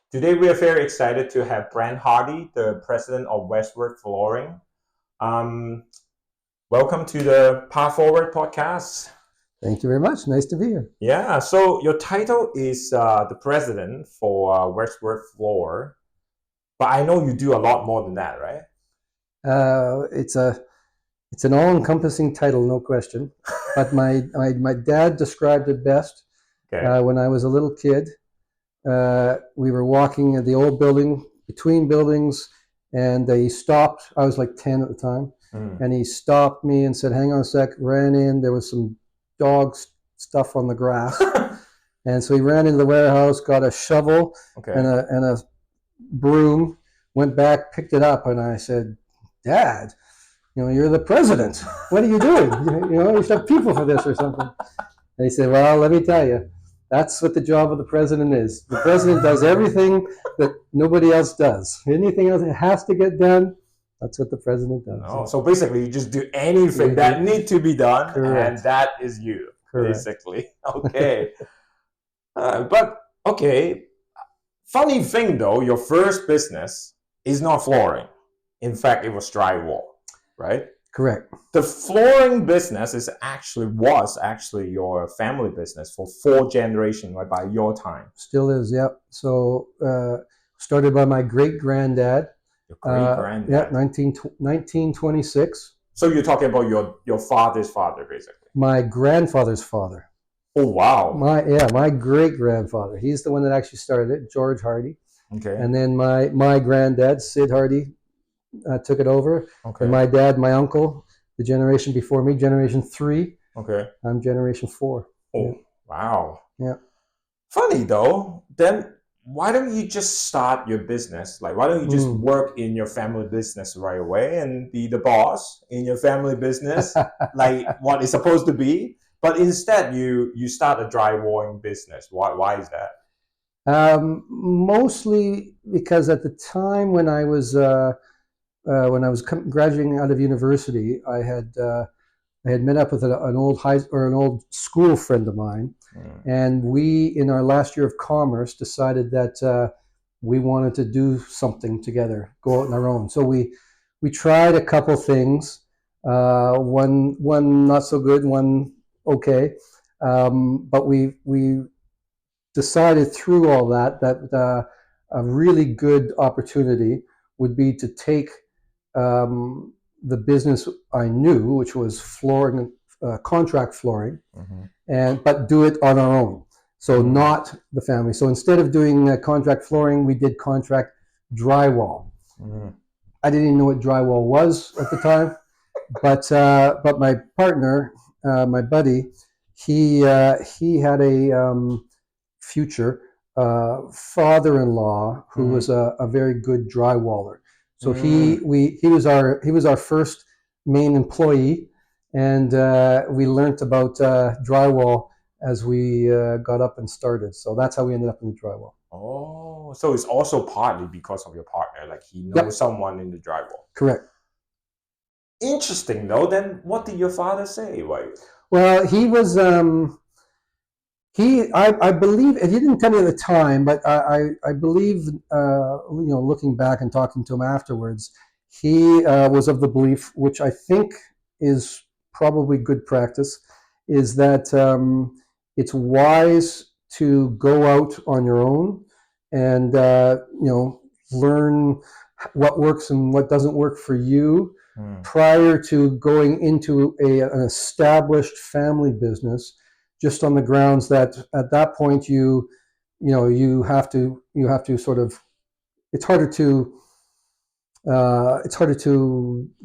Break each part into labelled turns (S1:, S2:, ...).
S1: Today we are very excited to have Brent Hardy, the president of Westward Flooring. Um, Welcome to the PathForward Podcast.
S2: Thank you very much. Nice to be here.
S1: Yeah, so your title is the president for Westward Floor, but I know you do a lot more than that, right?
S2: It's an all-encompassing title, no question. But my dad described it best.
S1: Okay.
S2: When I was a little kid, we were walking in the old building between buildings, and he stopped. I was like 10 at the time, and he stopped me and said, "Hang on a sec." Ran in. There was some dog stuff on the grass, and so he ran into the warehouse, got a shovel
S1: Okay.
S2: and a broom, went back, picked it up, and I said, "Dad, you're the president. What are you doing? You should have people for this or something." And he said, "Well, let me tell you, that's what the job of the president is. The president does everything that nobody else does. Anything else that has to get done, that's what the president does."
S1: Oh, so basically you just do anything that need to be done,
S2: Correct.
S1: and that is you,
S2: Correct.
S1: basically. Okay. But, okay, funny thing though, your first business is not flooring. In fact, it was drywall, right?
S2: Correct.
S1: The flooring business was actually your family business for 4 generations, right, by your time.
S2: Still is, yep. So started by my great-granddad.
S1: Your great-granddad.
S2: Yeah, 1926.
S1: So you're talking about your father's father, basically.
S2: My grandfather's father.
S1: Oh, wow.
S2: My great-grandfather. He's the one that actually started it, George Hardy.
S1: Okay.
S2: And then my granddad, Sid Hardy, took it over.
S1: Okay.
S2: And my dad, my uncle, the generation before me, generation 3.
S1: Okay.
S2: I'm generation 4.
S1: Oh,
S2: yeah.
S1: Wow.
S2: Yeah.
S1: Funny though, then why don't you just start your business? Like, why don't you just work in your family business right away and be the boss in your family business, like what it's supposed to be? But instead, you start a drywalling business. Why is that?
S2: Mostly because at the time when I was graduating out of university, I had met up with an old school friend of mine, and we, in our last year of commerce, decided that we wanted to do something together, go out on our own. So we tried a couple things, one not so good, one okay, but we decided through all that a really good opportunity would be to take the business I knew, which was flooring, contract flooring, but do it on our own. So not the family. So instead of doing contract flooring, we did contract drywall. I didn't even know what drywall was at the time, but my partner, my buddy, he had a future father-in-law who was a very good drywaller. So he was our first main employee, and we learned about drywall as we got up and started. So that's how we ended up in the drywall.
S1: Oh, so it's also partly because of your partner, like he knows someone in the drywall.
S2: Correct.
S1: Interesting though. Then what did your father say?
S2: Well, he was. I believe, he didn't tell me at the time, but I believe, looking back and talking to him afterwards, he was of the belief, which I think is probably good practice, is that it's wise to go out on your own and, learn what works and what doesn't work for you prior to going into an established family business, just on the grounds that at that point you have to sort of, it's harder to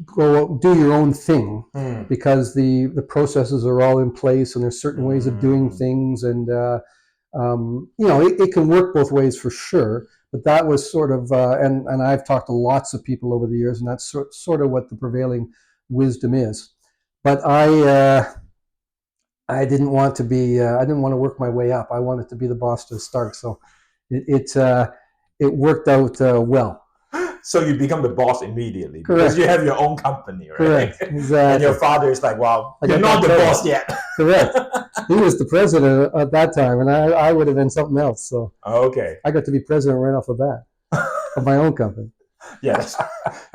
S2: go do your own thing because the processes are all in place and there's certain ways of doing things, and it can work both ways for sure. But that was sort of and I've talked to lots of people over the years, and that's sort of what the prevailing wisdom is. But I didn't want to work my way up. I wanted to be the boss to start. So it worked out well.
S1: So you become the boss immediately.
S2: Correct.
S1: Because you have your own company, right?
S2: Correct. Exactly.
S1: And your father is like, "Well, you're not the boss yet."
S2: Correct. he was the president at that time, and I would have been something else. So
S1: Okay.
S2: I got to be president right off the bat of my own company.
S1: Yes.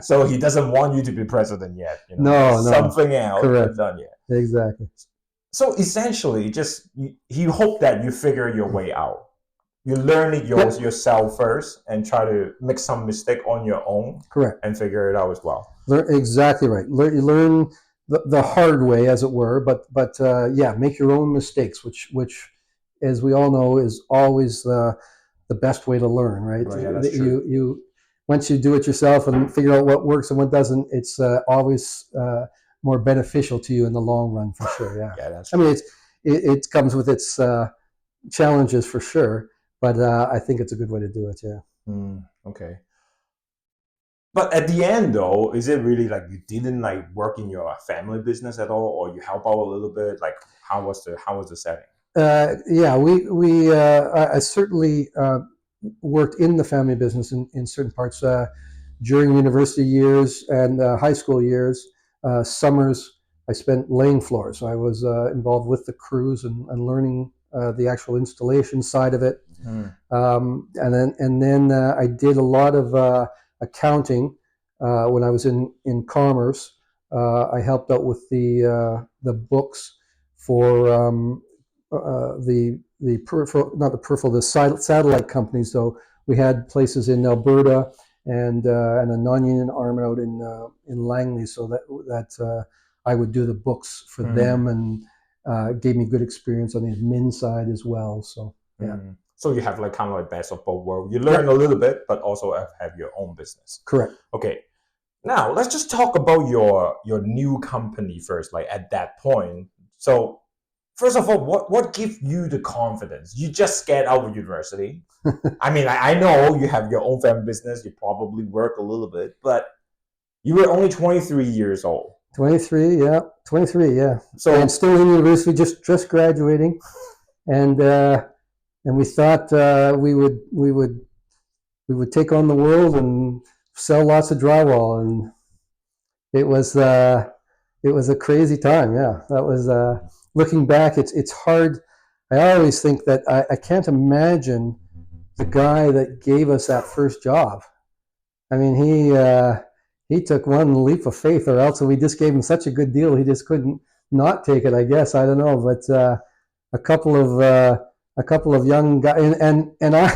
S1: So he doesn't want you to be president yet.
S2: No,
S1: something else
S2: correct.
S1: done yet.
S2: Exactly.
S1: So essentially, just you hope that you figure your way out. You learn it yourself first and try to make some mistake on your own.
S2: Correct.
S1: And figure it out as well.
S2: Exactly right. You learn the hard way, as it were, but yeah, make your own mistakes, which, as we all know, is always the best way to learn, right?
S1: Yeah, that's true.
S2: You once you do it yourself and figure out what works and what doesn't, it's always more beneficial to you in the long run, for sure. Yeah.
S1: Yeah, that's true.
S2: I mean, it comes with its challenges for sure, but I think it's a good way to do it. Yeah.
S1: Okay. But at the end, though, is it really like you didn't like work in your family business at all, or you help out a little bit? Like, how was the setting?
S2: Yeah, I certainly worked in the family business in certain parts during university years and high school years. Summers I spent laying floors. I was involved with the crews and learning the actual installation side of it. And then I did a lot of accounting when I was in commerce. I helped out with the books for the satellite companies. So we had places in Alberta and a non-union arm out in Langley, so that I would do the books for them, and gave me good experience on the admin side as well. So yeah.
S1: So you have like kind of like best of both worlds. You learn a little bit, but also have your own business.
S2: Correct.
S1: Okay. Now let's just talk about your new company first. Like at that point, so first of all, what gives you the confidence? You just get out of university. I mean, I know you have your own family business. You probably work a little bit, but you were only 23 years old. 23, yeah.
S2: So I'm still in university, just graduating, and we thought we would take on the world and sell lots of drywall, and it was a crazy time. Yeah, that was. Looking back, it's hard. I always think that I can't imagine the guy that gave us that first job. I mean, he took one leap of faith, or else we just gave him such a good deal he just couldn't not take it. I guess, I don't know, but a couple of young guys, and I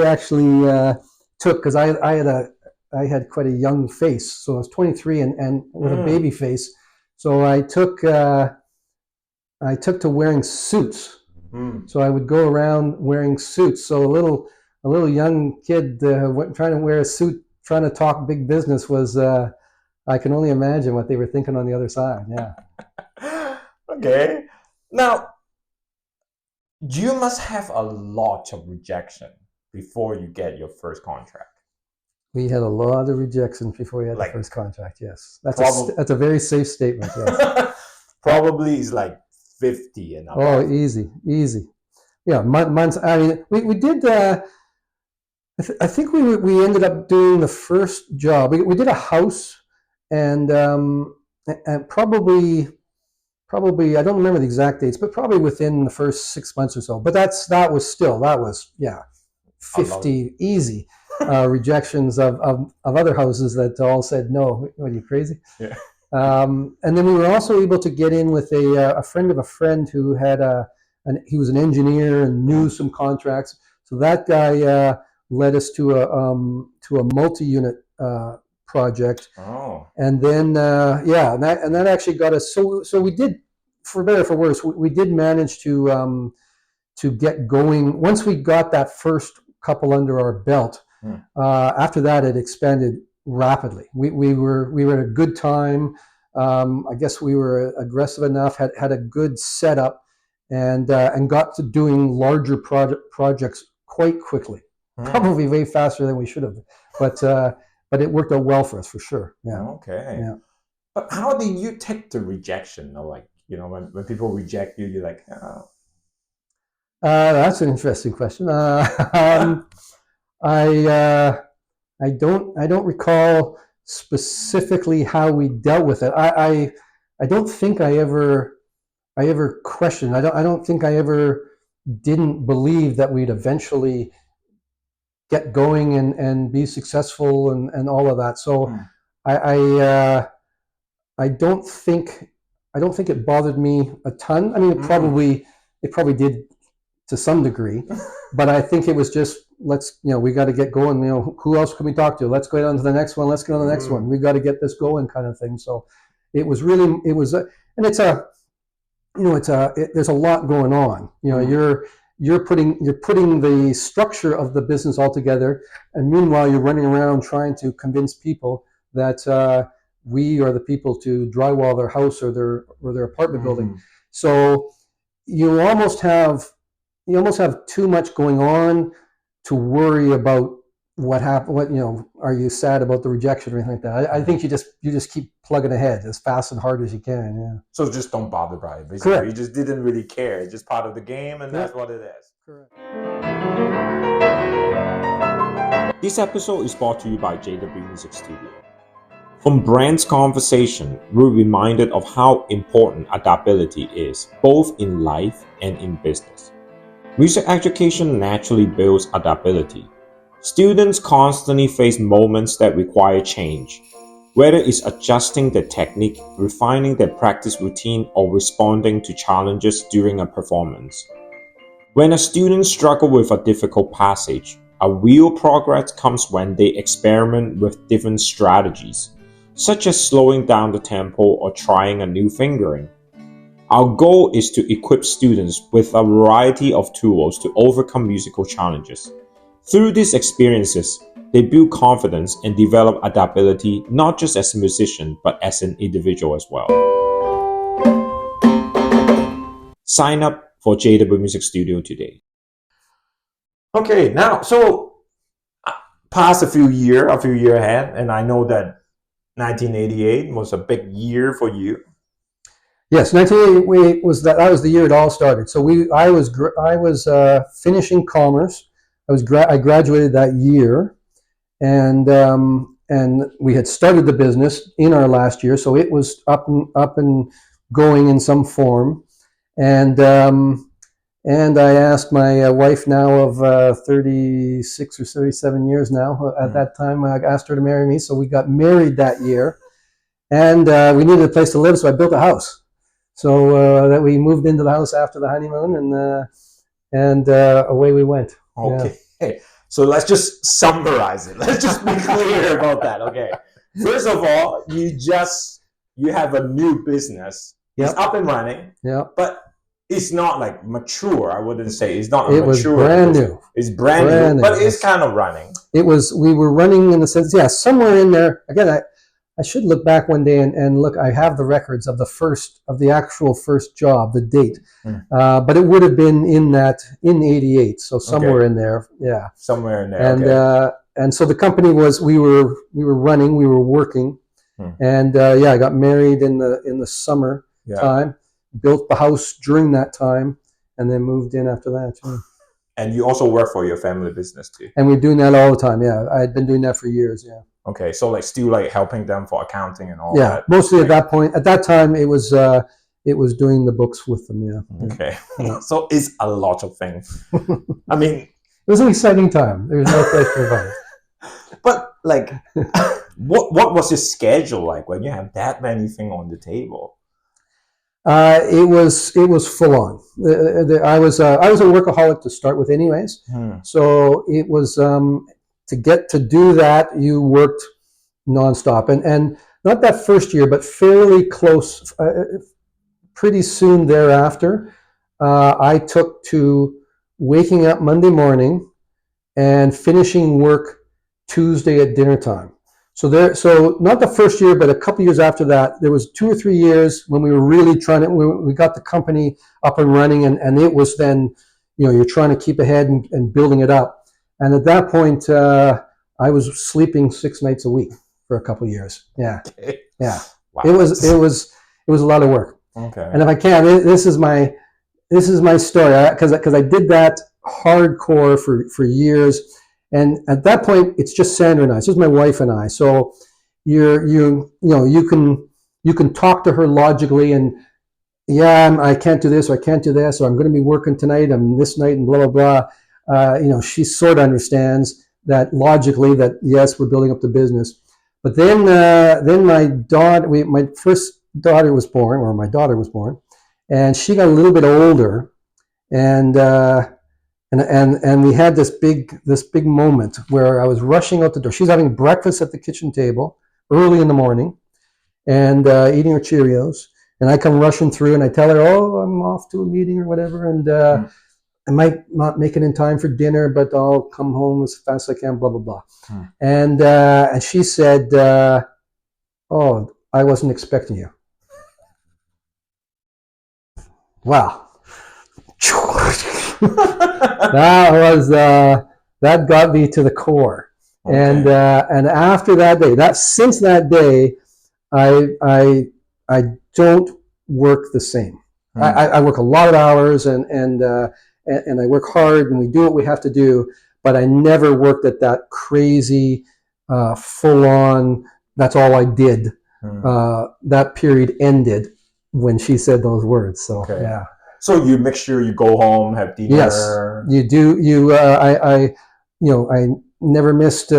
S2: actually took, because I had quite a young face, so I was 23 and with a baby face, so I took to wearing suits. So I would go around wearing suits. So a little young kid trying to wear a suit, trying to talk big business was, I can only imagine what they were thinking on the other side. Yeah.
S1: Okay. Now, you must have a lot of rejection before you get your first contract.
S2: We had a lot of rejections before we had the first contract. Yes, that's a very safe statement. Yes.
S1: Probably is like 50 and above.
S2: Oh, easy. Yeah, months. I mean, we did. I think we ended up doing the first job. We did a house, and probably I don't remember the exact dates, but probably within the first 6 months or so. But that was 50 easy rejections of other houses that all said no. What, are you crazy?
S1: Yeah.
S2: And then we were also able to get in with a friend of a friend who had he was an engineer and knew some contracts. So that guy led us to a multi-unit project.
S1: Oh.
S2: And then and that actually got us. So we did, for better or for worse, we did manage to get going. Once we got that first couple under our belt, after that it expanded rapidly. We were at a good time. I guess we were aggressive enough, had a good setup, and got to doing larger projects quite quickly. Probably way faster than we should have, but it worked out well for us, for sure. Yeah.
S1: Okay.
S2: Yeah.
S1: But how did you take the rejection? Like, when people reject you, you're like, oh.
S2: That's an interesting question. I don't recall specifically how we dealt with it. I don't think I ever questioned. I don't think I ever didn't believe that we'd eventually get going and be successful and all of that. So I don't think it bothered me a ton. I mean, it probably did to some degree, but I think it was just, we got to get going. Who else can we talk to? Let's go on to the next one. Let's go on to the next one. We got to get this going, kind of thing. So there's a lot going on. You're putting the structure of the business all together, and meanwhile you're running around trying to convince people that we are the people to drywall their house or their apartment building. So you almost have too much going on to worry about what happened. Are you sad about the rejection or anything like that? I think you just keep plugging ahead as fast and hard as you can. Yeah.
S1: So just don't bother by it. Basically,
S2: Correct.
S1: You just didn't really care. It's just part of the game, and that's what it is.
S2: Correct.
S1: This episode is brought to you by JW Music Studio. From Brent's conversation, we're reminded of how important adaptability is, both in life and in business. Music education naturally builds adaptability. Students constantly face moments that require change, whether it's adjusting their technique, refining their practice routine, or responding to challenges during a performance. When a student struggles with a difficult passage, a real progress comes when they experiment with different strategies, such as slowing down the tempo or trying a new fingering. Our goal is to equip students with a variety of tools to overcome musical challenges. Through these experiences, they build confidence and develop adaptability not just as a musician, but as an individual as well. Sign up for JW Music Studio today. Okay, now, so past a few years ahead, and I know that 1988 was a big year for you.
S2: Yes, 1988 was the year it all started. So I was finishing commerce. I graduated that year, and we had started the business in our last year, so it was up and going in some form. And I asked my wife now of 36 or 37 years now. At that time, I asked her to marry me, so we got married that year, and we needed a place to live, so I built a house. So that we moved into the house after the honeymoon, and away we went.
S1: Okay. Yeah. So let's just summarize it. Let's just be clear about that. Okay. First of all, you have a new business. Yep. It's up and running.
S2: Yeah.
S1: But it's not like mature. I wouldn't say it's not. It
S2: was brand new.
S1: It's brand new, but it's kind of running.
S2: We were running in the sense, somewhere in there. Again, I should look back one day and look. I have the records of the actual first job, the date, but it would have been in '88, so somewhere in there, yeah,
S1: somewhere in there.
S2: And so the company we were running, we were working, and I got married in the summer time, built the house during that time, and then moved in after that.
S1: And you also work for your family business too.
S2: And we're doing that all the time. Yeah, I had been doing that for years. Yeah.
S1: Okay, so still helping them for accounting and all
S2: that.
S1: Yeah,
S2: mostly at that point. At that time, it was doing the books with them. Yeah.
S1: Okay, so it's a lot of things. I mean,
S2: it was an exciting time. There was no question about it.
S1: But what was your schedule like when you have that many things on the table?
S2: It was full on. I was a workaholic to start with, anyways. So it was. To do that, you worked nonstop, and not that first year, but fairly close. Pretty soon thereafter, I took to waking up Monday morning and finishing work Tuesday at dinner time. So not the first year, but a couple years after that, there was 2 or 3 years when we were really we got the company up and running, and it was then, you're trying to keep ahead and building it up. And at that point, I was sleeping 6 nights a week for a couple of years. Yeah,
S1: okay.
S2: Yeah.
S1: Wow.
S2: It was a lot of work.
S1: Okay.
S2: And if I can, this is my story, because I did that hardcore for years. And at that point, it's just Sandra and I. It's just my wife and I. So you can talk to her logically, and I can't do this, or I can't do this, or I'm going to be working tonight, and this night, and blah blah blah. She sort of understands that logically that yes, we're building up the business. But then my first daughter was born, or my daughter was born, and she got a little bit older, and we had this big moment where I was rushing out the door. She's having breakfast at the kitchen table early in the morning, and eating her Cheerios. And I come rushing through, and I tell her, "Oh, I'm off to a meeting or whatever, and I might not make it in time for dinner, but I'll come home as fast as I can." Blah blah blah. And she said, "Oh, I wasn't expecting you." Wow. That got me to the core. Okay. And after that day, since that day, I don't work the same. I work a lot of hours, and I work hard, and we do what we have to do. But I never worked at that crazy, full on. That's all I did. That period ended when she said those words. So okay. Yeah.
S1: So you make sure you go home, have dinner.
S2: Yes, you do. I never missed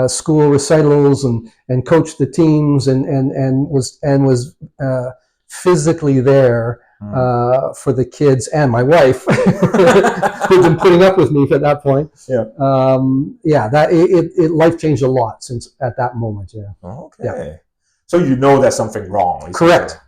S2: school recitals, and coached the teams, and was physically there for the kids and my wife, who'd been putting up with me at that point. Yeah. Life changed a lot since at that moment. Yeah.
S1: Okay. Yeah. So there's something wrong.
S2: Correct.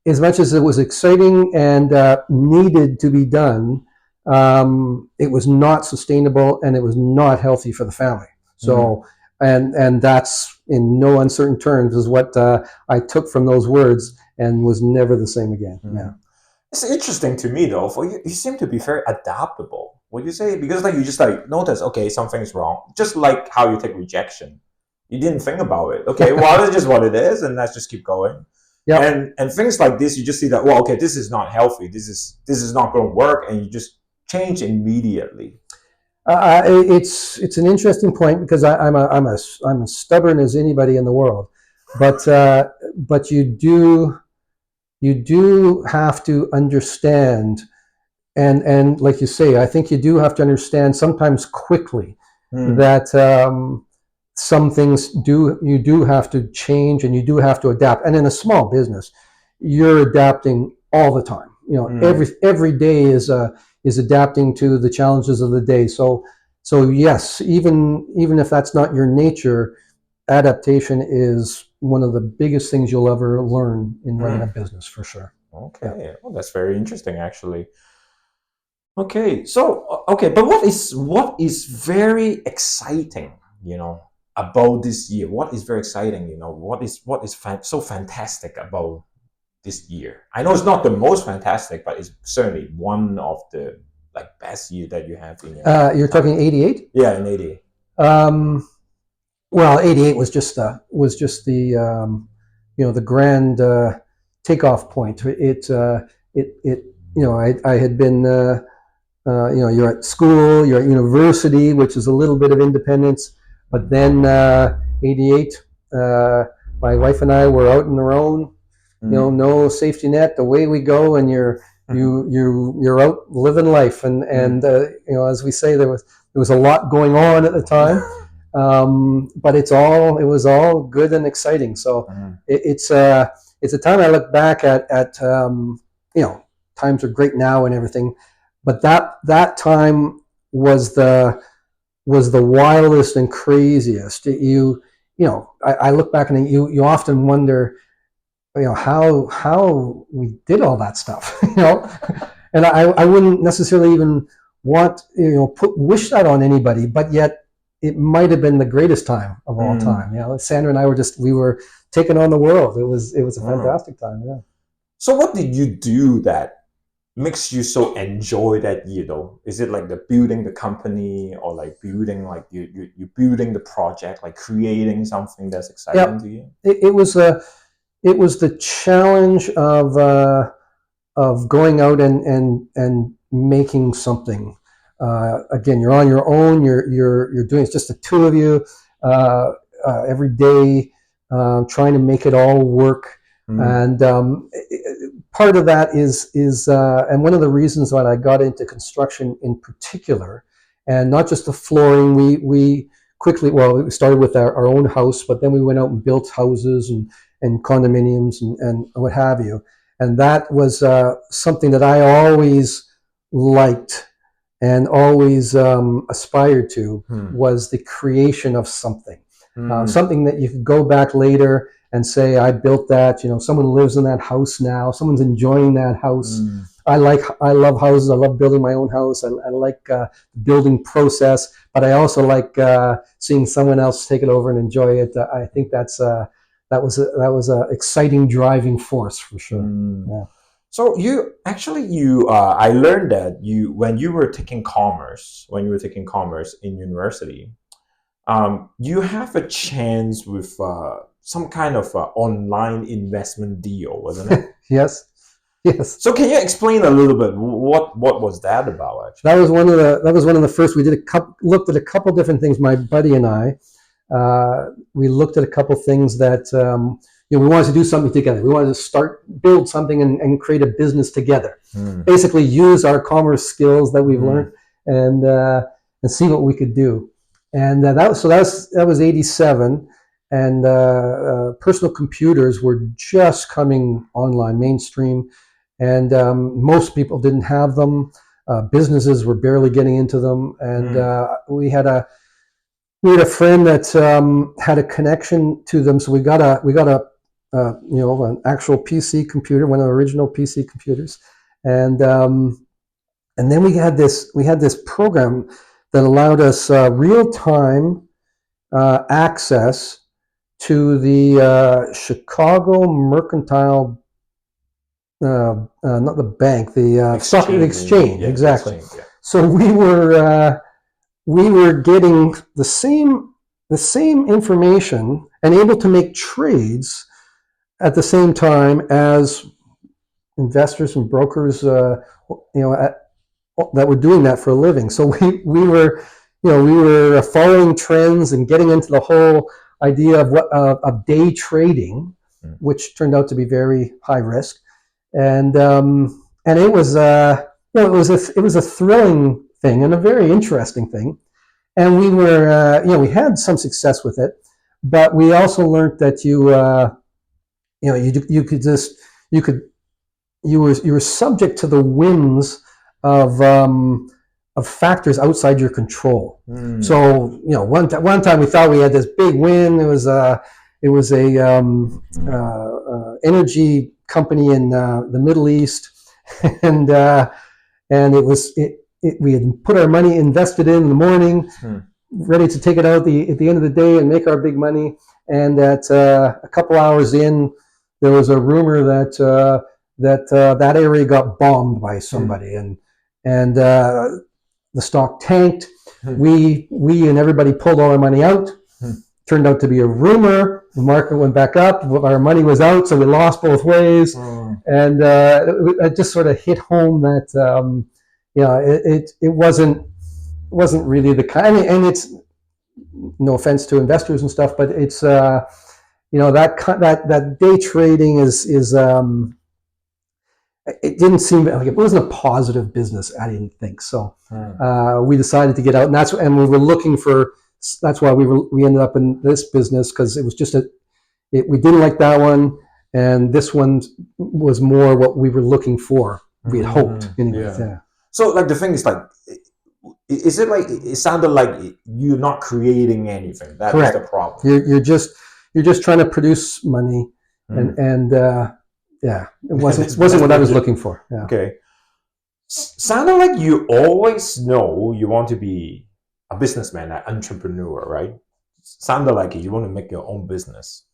S2: As much as it was exciting and needed to be done, it was not sustainable, and it was not healthy for the family. So, and that's in no uncertain terms is what I took from those words, and was never the same again. Yeah.
S1: It's interesting to me though. For you seem to be very adaptable. Would you say? Because you just notice, okay, something's wrong. Just like how you take rejection, you didn't think about it. Okay, well, it's just what it is, and let's just keep going. Yeah. And things like this, you just see that, well, okay, this is not healthy. This is not going to work, and you just change immediately.
S2: It's an interesting point, because I'm as stubborn as anybody in the world, but you do have to understand, and like you say, I think you do have to understand sometimes quickly that some things you do have to change, and you do have to adapt. And in a small business, you're adapting all the time. Every day is adapting to the challenges of the day. So yes, even if that's not your nature, adaptation is one of the biggest things you'll ever learn in running a business, for sure.
S1: Okay. Yeah. Well, that's very interesting, actually. Okay. So, but what is very exciting, about this year? What is very exciting, what is so fantastic about this year? I know it's not the most fantastic, but it's certainly one of the best year that you have in your
S2: you're talking 88?
S1: Yeah, in 88.
S2: Well, 88 was just the the grand takeoff point. I had been you're at school, you're at university, which is a little bit of independence. But then 88, my wife and I were out on our own. No safety net. Away we go, and you're out living life. And as we say, there was a lot going on at the time, but it was all good and exciting. So it's a time I look back at. Times are great now and everything, but that time was the wildest and craziest. I look back, and you often wonder, how we did all that stuff, and I wouldn't necessarily even want, wish that on anybody, but yet it might have been the greatest time of all time. Sandra and I were taking on the world. It was a fantastic time. Yeah.
S1: So what did you do that makes you so enjoy that year though? Is it the building the company, or building you building the project, creating something that's exciting to you?
S2: It was the challenge of going out and making something. Again, you're on your own. You're doing, it's just the two of you every day, trying to make it all work. And part of that is and one of the reasons that I got into construction in particular, and not just the flooring. We quickly, we started with our own house, but then we went out and built houses and condominiums and what have you. And that was something that I always liked and always aspired to, was the creation of something. Something that you could go back later and say, I built that. Someone lives in that house now. Someone's enjoying that house. I love houses. I love building my own house. I like the building process, but I also like seeing someone else take it over and enjoy it. I think that was a exciting driving force for sure. Yeah.
S1: So I learned that when you were taking commerce in university, you have a chance with some kind of online investment deal, wasn't it?
S2: Yes.
S1: So can you explain a little bit what was that about? Actually,
S2: that was one of the first. We looked at a couple different things. My buddy and I, we looked at a couple things that we wanted to do something together. We wanted to build something and create a business together. Basically, use our commerce skills that we've learned and see what we could do. And that was 87. And personal computers were just coming online, mainstream, and most people didn't have them. Businesses were barely getting into them, and we had a friend that had a connection to them, so we got an actual PC computer, one of the original PC computers, and then we had this program that allowed us real time access to the Chicago Mercantile, not the bank, the stock exchange,
S1: yeah,
S2: exactly.
S1: Exchange, yeah.
S2: So we were getting the same information and able to make trades at the same time as investors and brokers, that were doing that for a living. So we were following trends and getting into the whole idea of day trading, which turned out to be very high risk, and it was it was a thrilling thing and a very interesting thing, and we were we had some success with it, but we also learned that you were subject to the whims of factors outside your control. So one time we thought we had this big win. It was a energy company in the Middle East, and we had put our money invested in the morning, ready to take it out at the end of the day and make our big money. And at a couple hours in, there was a rumor that area got bombed by somebody, and the stock tanked. We and everybody pulled all our money out. Turned out to be a rumor. The market went back up. Our money was out, so we lost both ways. And it just sort of hit home that it wasn't really the kind. And it's no offense to investors and stuff, but it's that day trading is it didn't seem like it wasn't a positive business. I didn't think so. We decided to get out, and we were looking for. That's why we ended up in this business, because it was just we didn't like that one, and this one was more what we were looking for. We had hoped anyway. Yeah.
S1: So like the thing is like, is it like it sounded like you're not creating anything? That's the problem.
S2: You're just trying to produce money, and yeah, it wasn't what I was looking for. Yeah.
S1: Okay. Sounded like you always know you want to be a businessman, an entrepreneur, right? Sounded like you want to make your own business.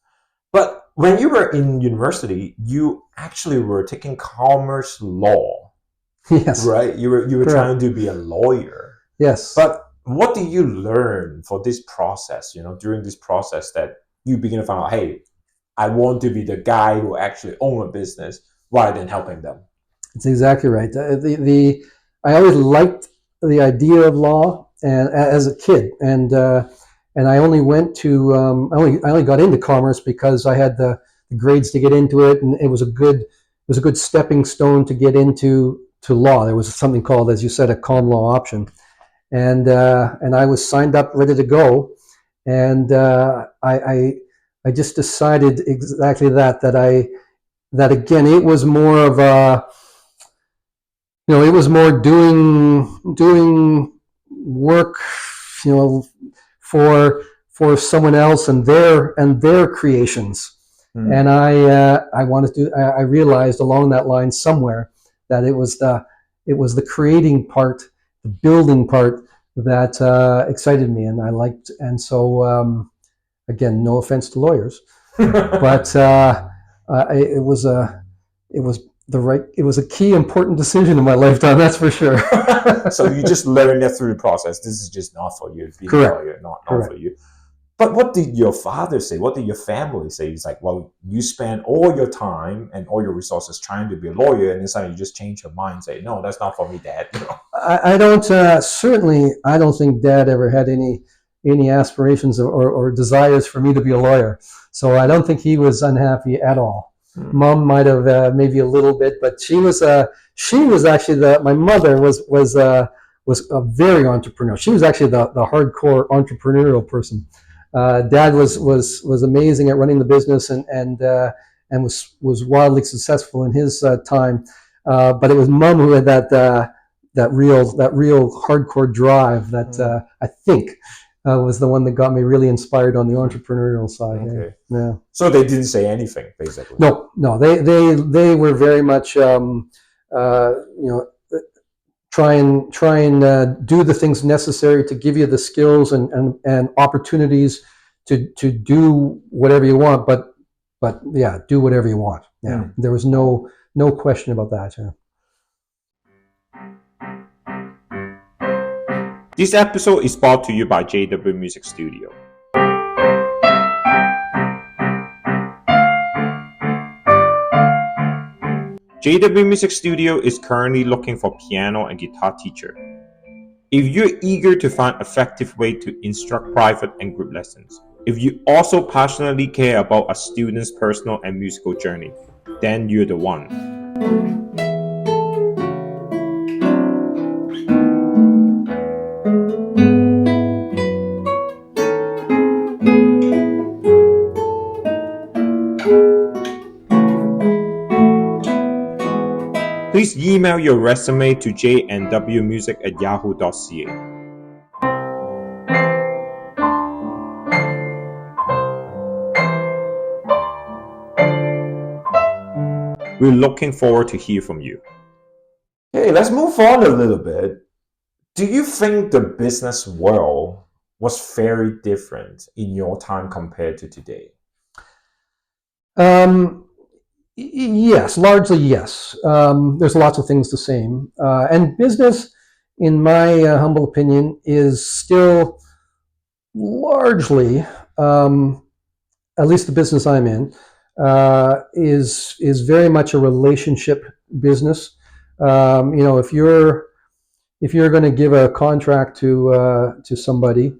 S1: But when you were in university, you actually were taking commerce law.
S2: Yes.
S1: Right? You were trying to be a lawyer.
S2: Yes.
S1: But what did you learn for this process, during this process that you begin to find out, hey, I want to be the guy who actually own a business rather than helping them?
S2: That's exactly right. I always liked the idea of law, and as a kid, and I only went to I only got into commerce because I had the grades to get into it, and it was a good stepping stone to get into law. There was something called, as you said, a comm law option, and I was signed up, ready to go, and I just decided exactly that again, it was more of a, it was more doing work, for someone else and their creations. And I wanted to. I realized along that line somewhere that it was the creating part, the building part that excited me, and I liked. And so, again, no offense to lawyers, but it was a key important decision in my lifetime. That's for sure.
S1: So you just learned that through the process. This is just not for you. Being
S2: Correct.
S1: A lawyer, not
S2: Correct.
S1: for you. But what did your father say? What did your family say? It's like, well, you spend all your time and all your resources trying to be a lawyer, and then suddenly you just change your mind and say, no, that's not for me, Dad.
S2: I don't certainly. I don't think Dad ever had any aspirations or desires for me to be a lawyer. So I don't think he was unhappy at all. Mom might have maybe a little bit, but she was actually my mother was a very entrepreneurial. She was actually the hardcore entrepreneurial person. Dad was amazing at running the business and was wildly successful in his time. But it was Mom who had that real hardcore drive that I think was the one that got me really inspired on the entrepreneurial side.
S1: Okay.
S2: Yeah.
S1: So they didn't say anything, basically.
S2: No. They were very much try and do the things necessary to give you the skills and opportunities to do whatever you want, but yeah, do whatever you want. Yeah. There was no question about that. Yeah.
S1: This episode is brought to you by JW Music Studio. JW Music Studio is currently looking for piano and guitar teacher. If you're eager to find effective way to instruct private and group lessons, if you also passionately care about a student's personal and musical journey, then you're the one. Please email your resume to jnwmusic@yahoo.ca. We're looking forward to hear from you. Hey, let's move on a little bit. Do you think the business world was very different in your time compared to today?
S2: Yes, largely yes. There's lots of things the same. And business, in my humble opinion, is still largely, at least the business I'm in, is very much a relationship business. If you're going to give a contract to somebody,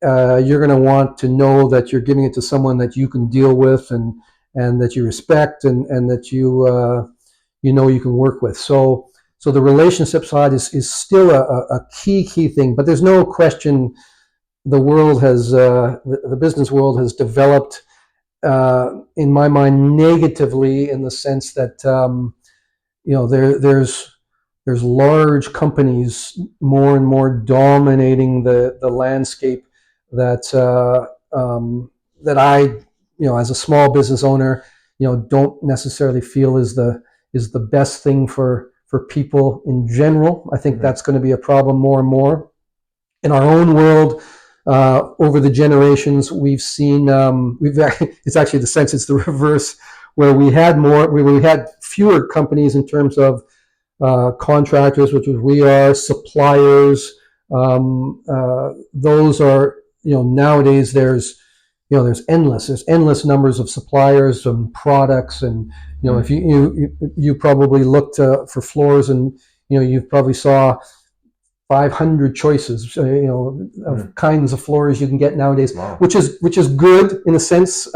S2: you're going to want to know that you're giving it to someone that you can deal with and that you respect and that you you can work with. So the relationship side is still a key thing. But there's no question the world has the business world has developed in my mind negatively, in the sense that there's large companies more and more dominating the landscape that I, as a small business owner, don't necessarily feel is the best thing for people in general. I think that's going to be a problem more and more in our own world. Over the generations, we've seen it's actually it's the reverse, where we had fewer companies in terms of contractors, which we are, suppliers. Those are, nowadays there's endless numbers of suppliers and products, and if you probably looked for floors, and you probably saw 500 choices, of kinds of floors you can get nowadays.
S1: Wow.
S2: which is good in a sense.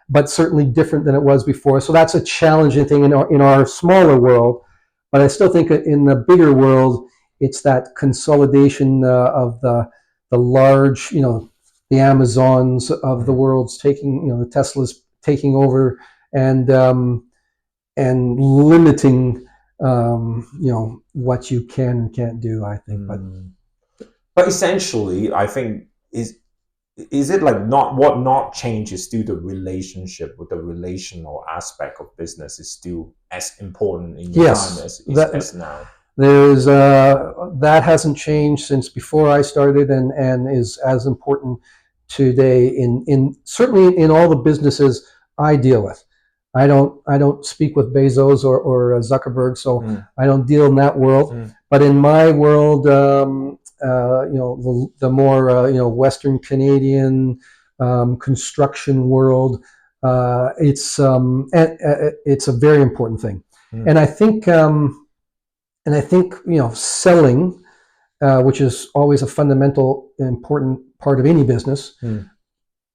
S2: but certainly different than it was before. So that's a challenging thing in our smaller world. But I still think in the bigger world, it's that consolidation of the large, the Amazons of the world's taking, the Teslas taking over and limiting, what you can and can't do, I think.
S1: But essentially, I think is it like not change is still the relationship with the relational aspect of business is still as important in your time as now.
S2: There's that hasn't changed since before I started and is as important today in certainly in all the businesses I deal with. I don't speak with Bezos or Zuckerberg, so I don't deal in that world. But in my world, the more Western Canadian construction world, it's a very important thing. And I think selling, which is always a fundamental important part of any business.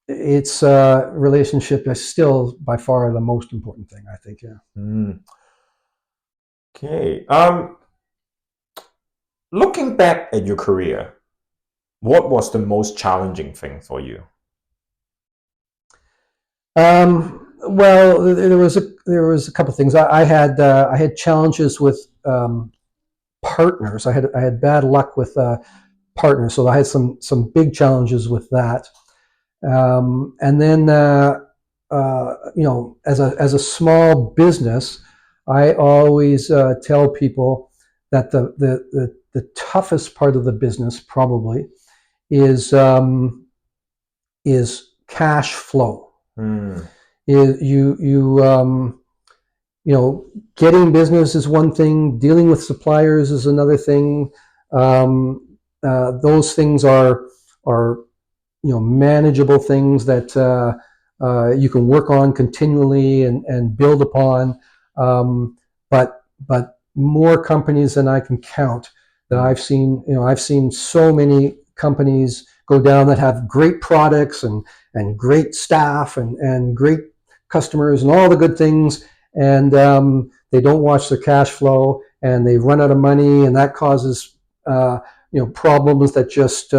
S2: Its relationship is still by far the most important thing, I think.
S1: Okay. Looking back at your career, what was the most challenging thing for you?
S2: Well, there was a couple of things. I had challenges with partners. I had bad luck with partners, so I had some big challenges with that. And then as a small business, I always tell people that the toughest part of the business probably is cash flow. Getting business is one thing. Dealing with suppliers is another thing. Those things are manageable things that you can work on continually and build upon. But more companies than I can count that I've seen. I've seen so many companies go down that have great products and great staff and great customers and all the good things, and they don't watch their cash flow and they run out of money, and that causes problems that just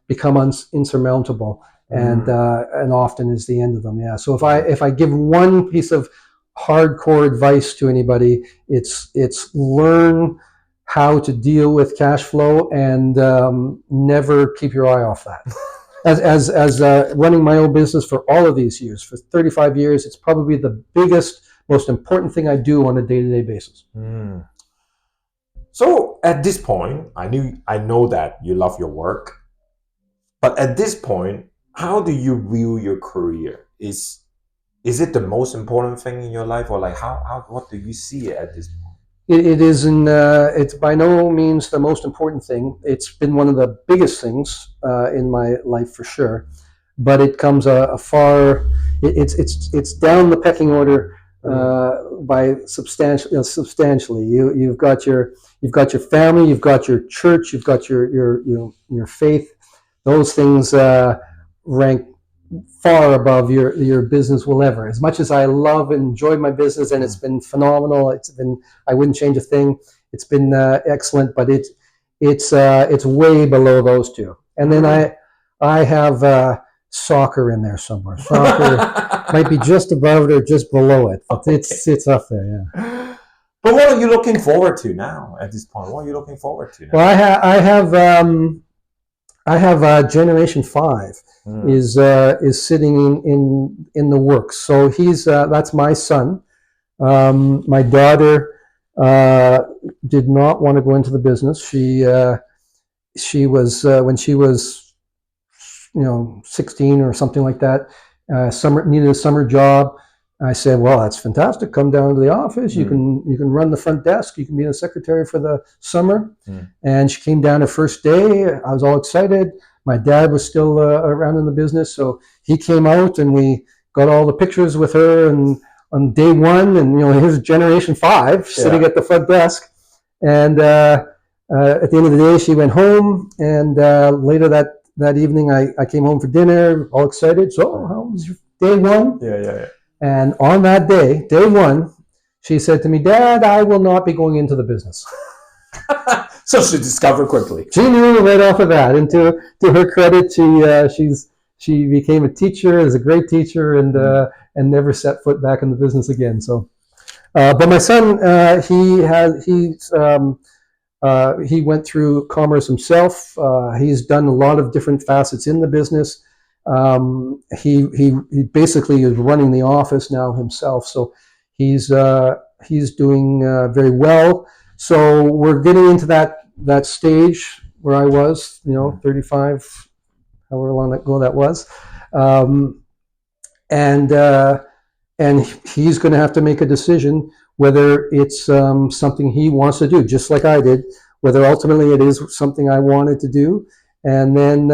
S2: become insurmountable, and often is the end of them. So if I give one piece of hardcore advice to anybody, it's learn how to deal with cash flow and never keep your eye off that. As running my own business for all of these years, for 35 years, it's probably the biggest, most important thing I do on a day-to-day basis.
S1: So at this point, I know that you love your work, but at this point, how do you view your career? Is it the most important thing in your life, or like what do you see it at this point?
S2: It is it's by no means the most important thing. It's been one of the biggest things in my life for sure, but it comes a far. It's down the pecking order by substantially. You've got your family, you've got your church, you've got your faith. Those things rank far above your business will ever. As much as I love and enjoy my business, and it's been phenomenal, I wouldn't change a thing. It's been excellent, but it's way below those two. And then I have soccer in there somewhere. Soccer might be just above it or just below it. But it's up there, yeah.
S1: But what are you looking forward to now at this point? What are you looking forward to now?
S2: Well, I have Generation 5 is sitting in the works. So that's my son. My daughter did not want to go into the business. She was when she was 16 or something like that. Needed a summer job. I said, well, that's fantastic. Come down to the office. You can run the front desk. You can be the secretary for the summer. And she came down her first day. I was all excited. My dad was still around in the business, so he came out and we got all the pictures with her. And on day one, and here's Generation 5 sitting at the front desk. And at the end of the day, she went home. And later that evening, I came home for dinner, all excited. So, day one.
S1: Yeah.
S2: And on that day, day one, she said to me, "Dad, I will not be going into the business."
S1: So she discovered quickly.
S2: She knew right off of that. And to her credit, she became a teacher, is a great teacher, and never set foot back in the business again. So, but my son, he went through commerce himself. He's done a lot of different facets in the business. He basically is running the office now himself. So he's doing very well. So we're getting into that stage where I was, 35, however long ago that was, and he's going to have to make a decision whether it's something he wants to do, just like I did, whether ultimately it is something I wanted to do, and then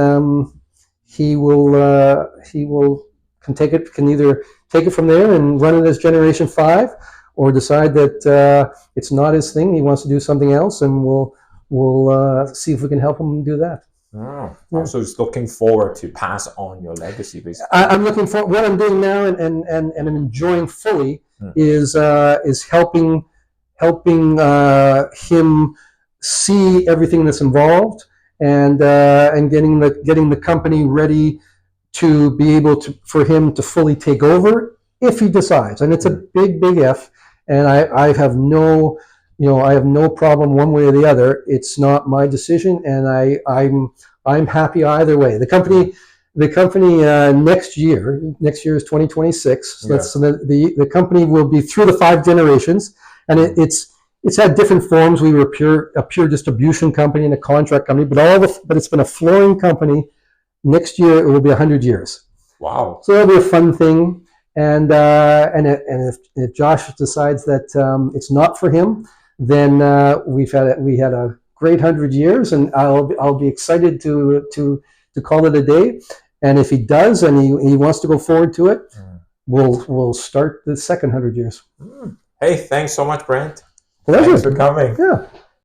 S2: he can either take it from there and run it as Generation 5, or decide that it's not his thing. He wants to do something else, and we'll see if we can help him do that.
S1: Oh, yeah. So he's looking forward to pass on your legacy, basically.
S2: I'm looking for what I'm doing now, and I'm enjoying fully is helping him see everything that's involved, and getting the company ready to be able to, for him to fully take over if he decides. And it's a big if, and I have no problem one way or the other. It's not my decision, and I'm happy either way. The company next year is 2026. So the company will be through the 5 generations, and it's had different forms. We were a pure distribution company and a contract company, but it's been a flooring company. Next year it will be 100 years.
S1: Wow!
S2: So that'll be a fun thing. And if Josh decides that it's not for him, then we had a great 100 years, and I'll be excited to call it a day. And if he does, and he wants to go forward to it, we'll start the second 100 years.
S1: Hey, thanks so much, Brent.
S2: Pleasure.
S1: Thanks for coming.
S2: Yeah.